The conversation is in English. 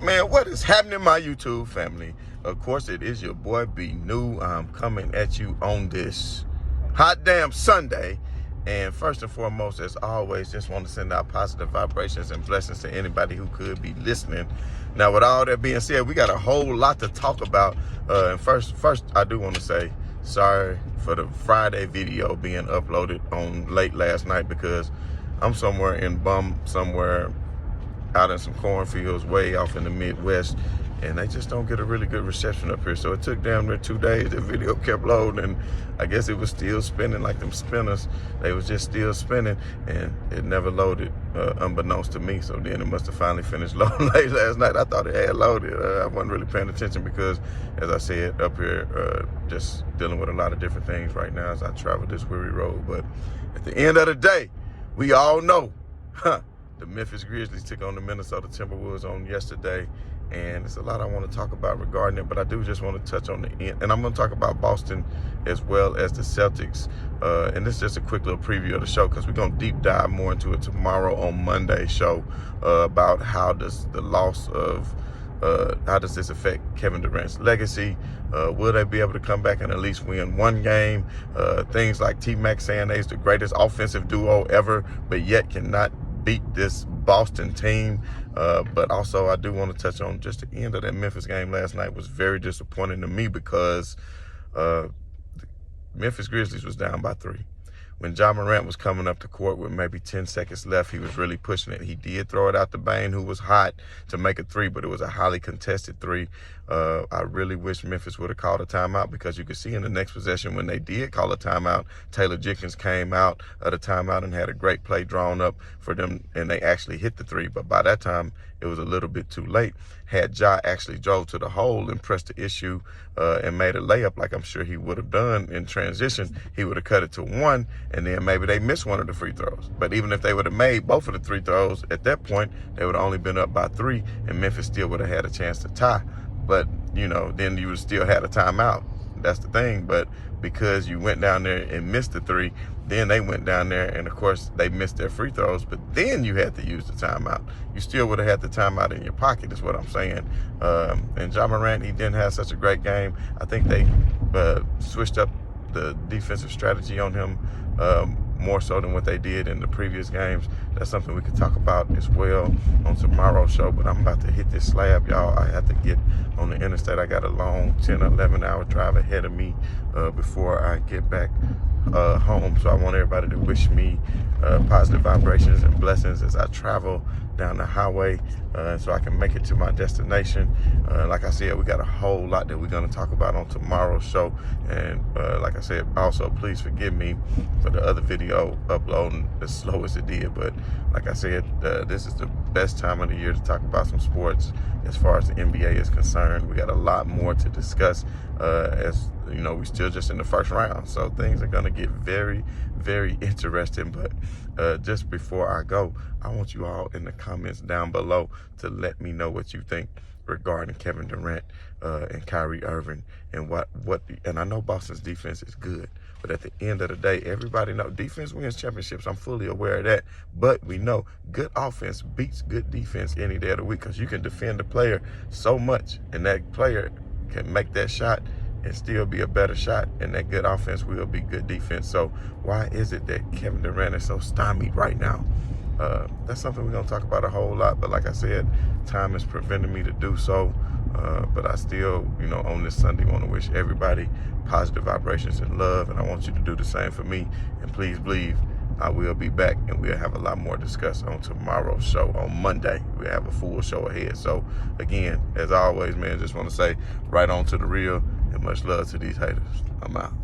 Man, what is happening, my YouTube family? Of course, it is your boy B New. I'm coming at you on this hot damn Sunday. And first and foremost, as always, just want to send out positive vibrations and blessings to anybody who could be listening. Now, with all that being said, we got a whole lot to talk about. And first, I do want to say sorry for the Friday video being uploaded on late last night because I'm somewhere out in some cornfields way off in the Midwest, and they just don't get a really good reception up here. So it took damn near 2 days. The video kept loading, and I guess it was still spinning like them spinners. They was just still spinning, and it never loaded, unbeknownst to me. So then it must have finally finished loading late last night. I thought it had loaded. I wasn't really paying attention because, as I said, up here, just dealing with a lot of different things right now as I travel this weary road. But at the end of the day, we all know, the Memphis Grizzlies took on the Minnesota Timberwolves on yesterday, and there's a lot I want to talk about regarding it, but I do just want to touch on the end. And I'm going to talk about Boston as well as the Celtics. And this is just a quick little preview of the show because we're going to deep dive more into it tomorrow on Monday's show about how does the loss of how does this affect Kevin Durant's legacy? Will they be able to come back and at least win one game? Things like T-Mac saying they're the greatest offensive duo ever, but yet cannot beat this Boston team. But also I do want to touch on just the end of that Memphis game last night was very disappointing to me because the Memphis Grizzlies was down by 3. When Morant was coming up the court with maybe 10 seconds left, he was really pushing it. He did throw it out to Bane, who was hot, to make a 3, but it was a highly contested 3. I really wish Memphis would have called a timeout because you could see in the next possession when they did call a timeout, Taylor Jenkins came out of the timeout and had a great play drawn up for them, and they actually hit the 3. But by that time, it was a little bit too late. Had Ja actually drove to the hole and pressed the issue and made a layup like I'm sure he would have done in transition, he would have cut it to 1, and then maybe they missed one of the free throws. But even if they would have made both of the 3 throws, at that point, they would have only been up by 3, and Memphis still would have had a chance to tie. But, you know, then you would still had a timeout. That's the thing. But because you went down there and missed the 3, then they went down there and, of course, they missed their free throws. But then you had to use the timeout. You still would have had the timeout in your pocket is what I'm saying. And Morant, he didn't have such a great game. I think they switched up the defensive strategy on him more so than what they did in the previous games. That's something we could talk about as well on tomorrow's show. But I'm about to hit this slab, y'all. I have to get on the interstate. I got a long 10 or 11 hour drive ahead of me before I get back home. So I want everybody to wish me positive vibrations and blessings as I travel down the highway so I can make it to my destination. Like I said, we got a whole lot that we're going to talk about on tomorrow's show. And like I said, also please forgive me for the other video uploading as slow as it did. But like I said, this is the best time of the year to talk about some sports as far as the NBA is concerned. We got a lot more to discuss as you know, we're still just in the first round. So things are going to get very, very interesting. But just before I go, I want you all in the comments down below to let me know what you think regarding Kevin Durant and Kyrie Irving and and I know Boston's defense is good, but at the end of the day, everybody knows defense wins championships. I'm fully aware of that, but we know good offense beats good defense any day of the week because you can defend the player so much, and that player can make that shot and still be a better shot, and that good offense will be good defense. So why is it that Kevin Durant is so stymied right now? That's something we're going to talk about a whole lot, but like I said, time is preventing me to do so. But I still, you know, on this Sunday want to wish everybody positive vibrations and love, and I want you to do the same for me. And please believe I will be back, and we'll have a lot more to discuss on tomorrow's show. On Monday, we'll have a full show ahead. So again, as always, man, just want to say right on to the real, and much love to these haters. I'm out.